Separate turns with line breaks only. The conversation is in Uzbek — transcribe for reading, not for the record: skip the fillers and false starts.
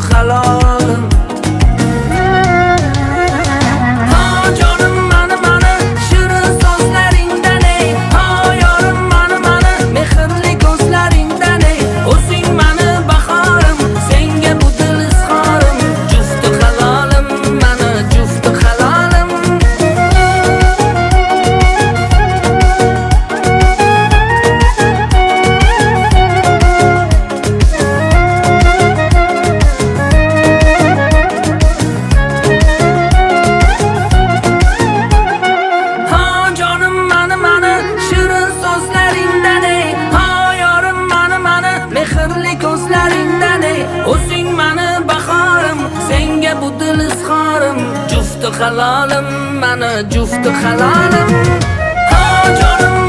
halolim. Ha jonim mani shirin so'zlaringdan ey, ha yorim mani mehrli ko'zlaringdan ey, o'zing mani bahorim, senga bu dil izhorim, jufti halolim, mani jufti halolim. Ko'zlaringdan ey, o'zing mani bahorim, senga bu dil izhorim, jufti halolim, mani jufti halolim. Ha jonim